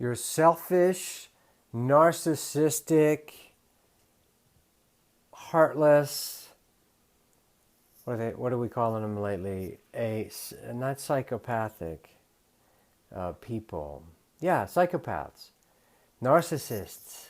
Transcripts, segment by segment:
You're selfish, narcissistic, heartless. What are we calling them lately? Not psychopathic people. Yeah, psychopaths. Narcissists.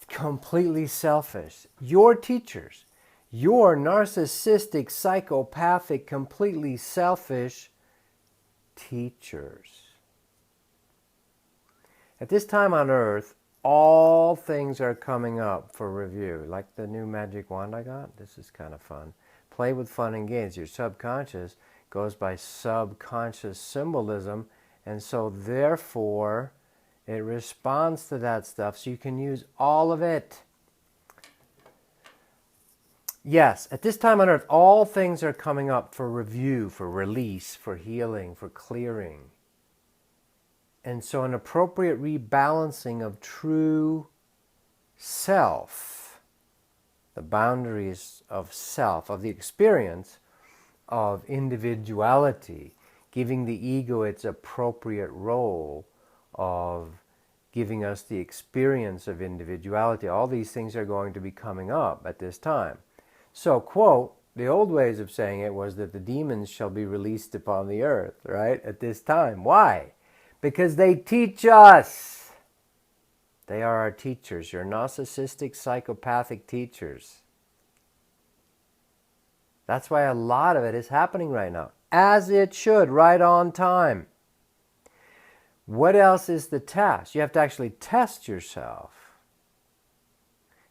Completely selfish. Your teachers. Your narcissistic, psychopathic, completely selfish teachers. At this time on earth, all things are coming up for review. Like the new magic wand I got. This is kind of fun. Play with fun and games. Your subconscious goes by subconscious symbolism, and so therefore it responds to that stuff, so you can use all of it. Yes, at this time on earth, all things are coming up for review, for release, for healing, for clearing. And so an appropriate rebalancing of true self, the boundaries of self, of the experience of individuality, giving the ego its appropriate role of giving us the experience of individuality. All these things are going to be coming up at this time. So, quote, the old ways of saying it was that the demons shall be released upon the earth, right, at this time. Why? Because they teach us. They are our teachers, your narcissistic, psychopathic teachers. That's why a lot of it is happening right now, as it should, right on time. What else is the test? You have to actually test yourself.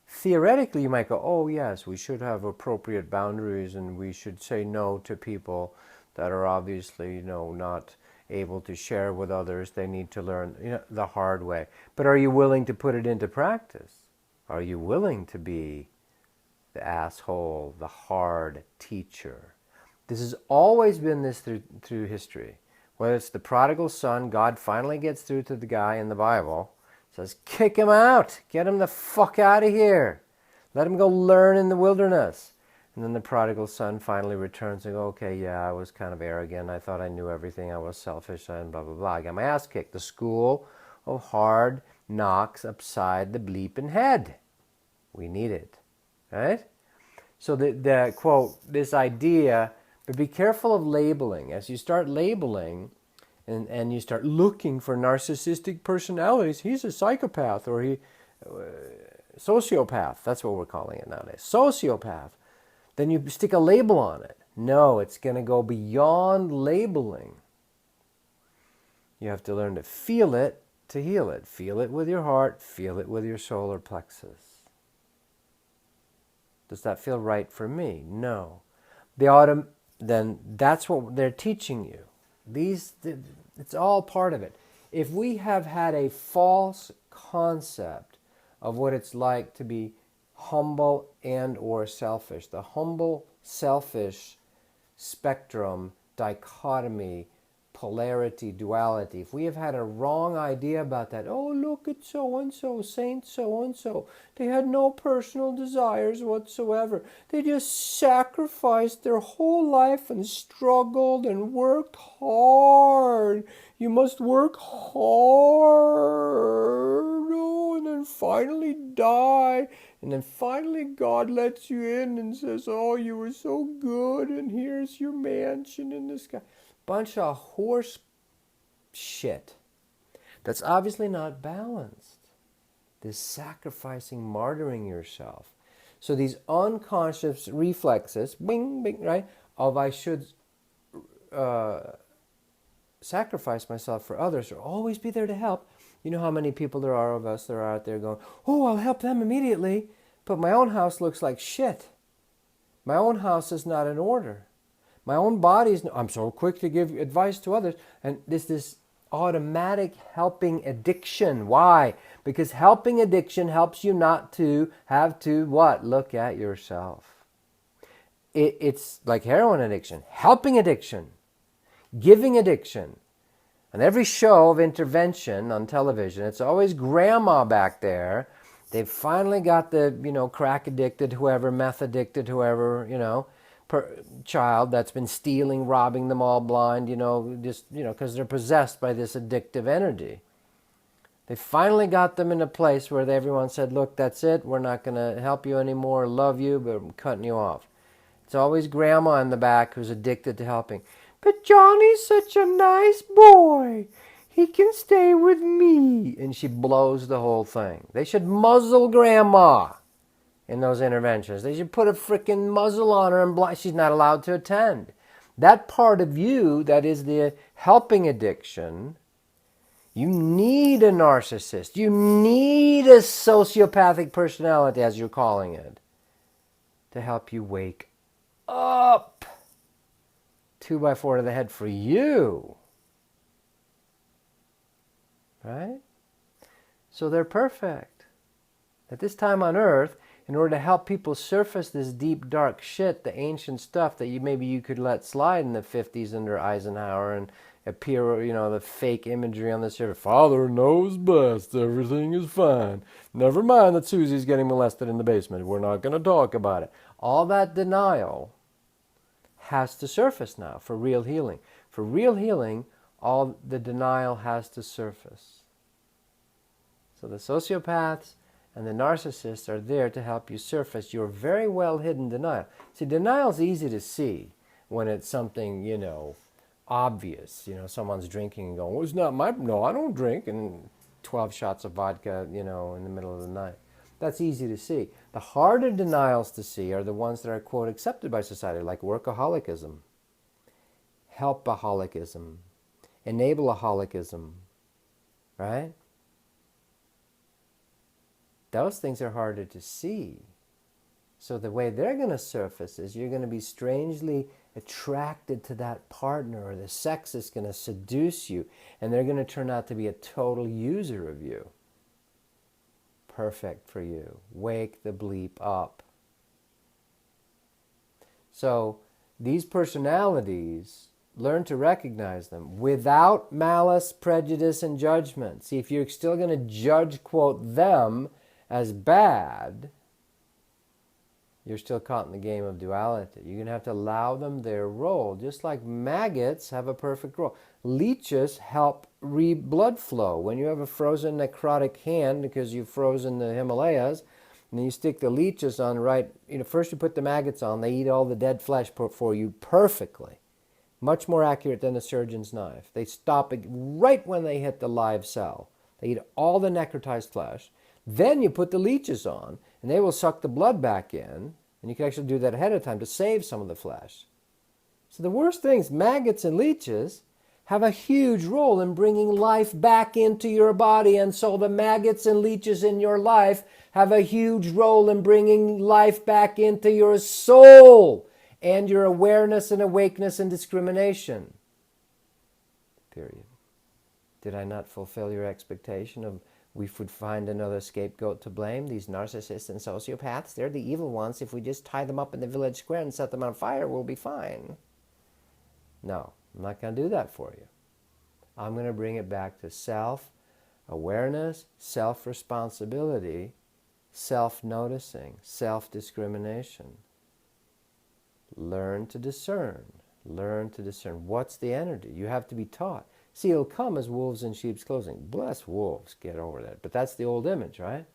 Theoretically, you might go, oh yes, we should have appropriate boundaries and we should say no to people that are obviously, not able to share with others. They need to learn, the hard way. But are you willing to put it into practice? Are you willing to be the asshole, the hard teacher? This has always been this through history. Whether it's the prodigal son, God finally gets through to the guy in the Bible, says, kick him out, get him the fuck out of here, let him go learn in the wilderness. And then the prodigal son finally returns and goes, okay, yeah, I was kind of arrogant, I thought I knew everything, I was selfish, and blah, blah, blah. I got my ass kicked. The school of hard knocks upside the bleeping head. We need it, right? So the quote, this idea, but be careful of labeling. As you start labeling and you start looking for narcissistic personalities, he's a psychopath or sociopath. That's what we're calling it nowadays. Sociopath. Then you stick a label on it. No, it's going to go beyond labeling. You have to learn to feel it to heal it. Feel it with your heart. Feel it with your solar plexus. Does that feel right for me? No. Then that's what they're teaching you. It's all part of it. If we have had a false concept of what it's like to be humble and or selfish, the humble, selfish spectrum, dichotomy, polarity, duality, if we have had a wrong idea about that, oh, look at so-and-so, Saint so-and-so, they had no personal desires whatsoever. They just sacrificed their whole life and struggled and worked hard. You must work hard, oh, and then finally die. And then finally God lets you in and says, oh, you were so good, and here's your mansion in the sky. Bunch of horse shit that's obviously not balanced. This sacrificing, martyring yourself. So these unconscious reflexes, bing, bing, right, of I should sacrifice myself for others or always be there to help. You know how many people there are of us that are out there going, oh, I'll help them immediately, but my own house looks like shit. My own house is not in order. My own body is, I'm so quick to give advice to others. And this automatic helping addiction. Why? Because helping addiction helps you not to have to what? Look at yourself. It's like heroin addiction, helping addiction, giving addiction. On every show of intervention on television, it's always grandma back there. They've finally got the, crack addicted, whoever, meth addicted, whoever, child that's been stealing, robbing them all blind, because they're possessed by this addictive energy. They finally got them in a place where everyone said, look, that's it. We're not going to help you anymore, love you, but I'm cutting you off. It's always grandma in the back who's addicted to helping. But Johnny's such a nice boy. He can stay with me. And she blows the whole thing. They should muzzle grandma in those interventions. They should put a freaking muzzle on her and blind. She's not allowed to attend. That part of you that is the helping addiction, you need a narcissist. You need a sociopathic personality, as you're calling it, to help you wake up. 2x4 to the head for you. Right? So they're perfect. At this time on earth, in order to help people surface this deep, dark shit, the ancient stuff that maybe you could let slide in the 50s under Eisenhower and appear, the fake imagery on the surface. Father knows best. Everything is fine. Never mind that Susie's getting molested in the basement. We're not going to talk about it. All that denial has to surface now for real healing. For real healing, all the denial has to surface. So the sociopaths and the narcissists are there to help you surface your very well hidden denial. See, denial's easy to see when it's something, obvious. Someone's drinking and going, well, it's not my, no, I don't drink, and 12 shots of vodka, in the middle of the night. That's easy to see. The harder denials to see are the ones that are, quote, accepted by society, like workaholicism, helpaholicism, enableaholicism, right? Those things are harder to see. So the way they're going to surface is you're going to be strangely attracted to that partner, or the sex is going to seduce you, and they're going to turn out to be a total user of you. Perfect for you. Wake the bleep up. So these personalities, learn to recognize them without malice, prejudice, and judgment. See, if you're still going to judge, quote, them as bad, you're still caught in the game of duality. You're going to have to allow them their role, just like maggots have a perfect role. Leeches help blood flow. When you have a frozen necrotic hand because you've frozen the Himalayas, and then you stick the leeches on first you put the maggots on, they eat all the dead flesh for you perfectly. Much more accurate than a surgeon's knife. They stop it right when they hit the live cell. They eat all the necrotized flesh. Then you put the leeches on, and they will suck the blood back in, and you can actually do that ahead of time to save some of the flesh. So the worst things, maggots and leeches, have a huge role in bringing life back into your body, and so the maggots and leeches in your life have a huge role in bringing life back into your soul and your awareness and awakeness and discrimination. Period. Did I not fulfill your expectation of we would find another scapegoat to blame? These narcissists and sociopaths, they're the evil ones. If we just tie them up in the village square and set them on fire, we'll be fine. No, I'm not going to do that for you. I'm going to bring it back to self-awareness, self-responsibility, self-noticing, self-discrimination. Learn to discern. Learn to discern. What's the energy? You have to be taught. See, it'll come as wolves in sheep's clothing. Bless wolves. Get over that. But that's the old image, right?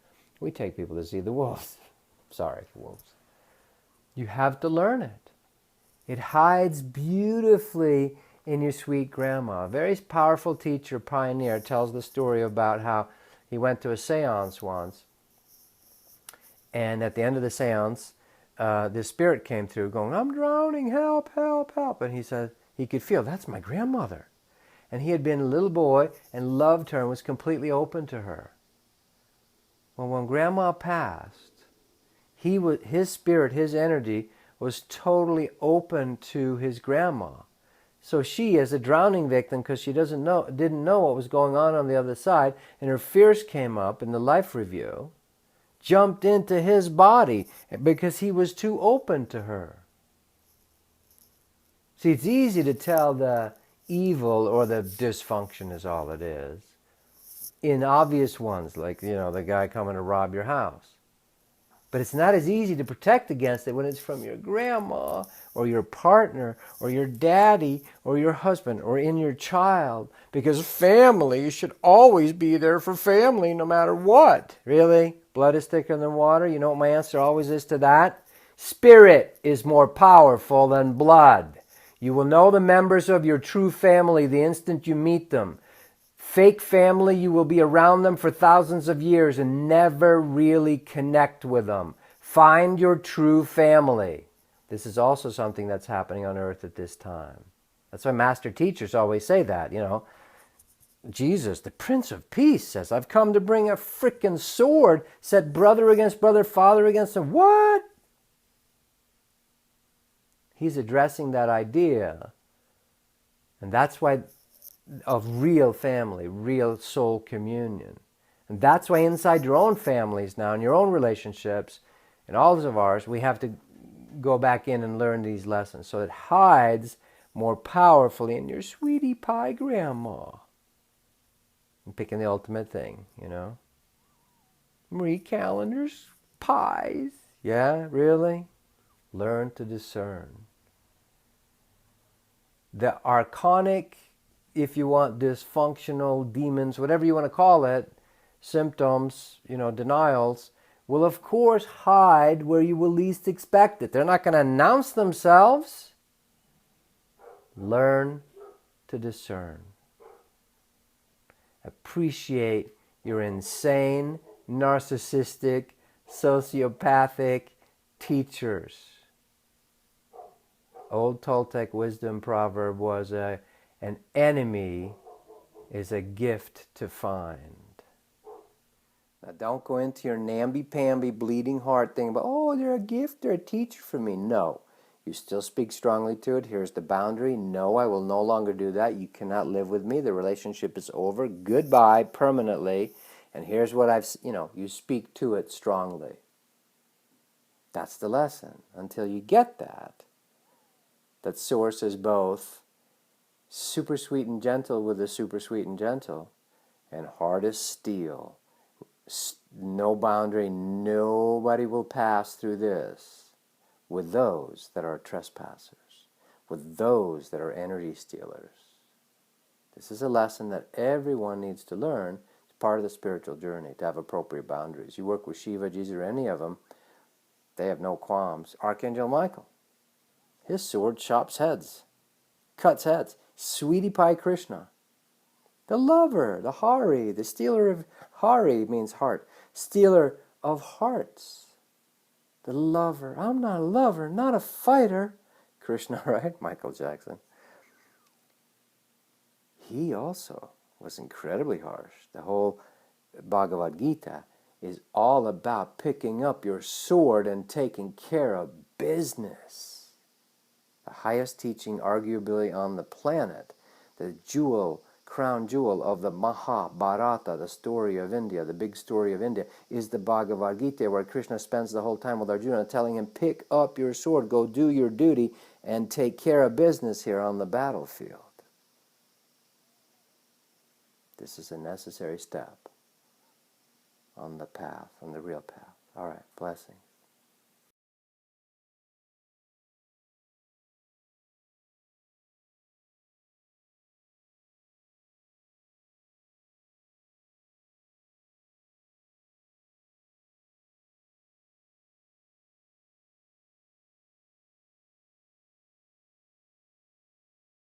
We take people to see the wolves. Sorry, wolves. You have to learn it. It hides beautifully in your sweet grandma. A very powerful teacher, pioneer, tells the story about how he went to a seance once. And at the end of the seance, this spirit came through going, I'm drowning, help, help, help. And he said, he could feel, that's my grandmother. And he had been a little boy and loved her and was completely open to her. Well, when Grandma passed, his spirit, his energy, was totally open to his grandma. So she, as a drowning victim, because she didn't know what was going on the other side, and her fears came up in the life review, jumped into his body because he was too open to her. See, it's easy to tell the evil or the dysfunction is all it is in obvious ones, like, the guy coming to rob your house. But it's not as easy to protect against it when it's from your grandma or your partner or your daddy or your husband or in your child. Because family should always be there for family no matter what. Really? Blood is thicker than water? You know what my answer always is to that? Spirit is more powerful than blood. You will know the members of your true family the instant you meet them. Fake family, you will be around them for thousands of years and never really connect with them. Find your true family. This is also something that's happening on earth at this time. That's why master teachers always say that, Jesus, the Prince of Peace, says, I've come to bring a frickin' sword, set brother against brother, father against son. What? He's addressing that idea. And that's why of real family, real soul communion. And that's why inside your own families now, in your own relationships, in all of ours, we have to go back in and learn these lessons. So it hides more powerfully in your sweetie pie grandma. I'm picking the ultimate thing, Marie Callender's pies. Yeah, really? Learn to discern. The archonic, if you want, dysfunctional demons, whatever you want to call it, symptoms, denials, will of course hide where you will least expect it. They're not going to announce themselves. Learn to discern. Appreciate your insane, narcissistic, sociopathic teachers. Old Toltec wisdom proverb was an enemy is a gift to find. Now don't go into your namby-pamby bleeding heart thing about, they're a gift, they're a teacher for me. No. You still speak strongly to it. Here's the boundary. No, I will no longer do that. You cannot live with me. The relationship is over. Goodbye permanently. And here's what you speak to it strongly. That's the lesson. Until you get that source is both super sweet and gentle with the super sweet and gentle, and hard as steel. No boundary, nobody will pass through this with those that are trespassers, with those that are energy stealers. This is a lesson that everyone needs to learn. It's part of the spiritual journey, to have appropriate boundaries. You work with Shiva, Jesus, or any of them, they have no qualms. Archangel Michael, his sword chops heads, cuts heads. Sweetie Pie Krishna, the lover, the Hari, the stealer of Hari means heart, stealer of hearts. The lover. I'm not a lover, not a fighter. Krishna, right? Michael Jackson. He also was incredibly harsh. The whole Bhagavad Gita is all about picking up your sword and taking care of business. The highest teaching arguably on the planet, the crown jewel of the Mahabharata, the story of India, the big story of India, is the Bhagavad Gita, where Krishna spends the whole time with Arjuna telling him, pick up your sword, go do your duty, and take care of business here on the battlefield. This is a necessary step on the path, on the real path. All right, blessings.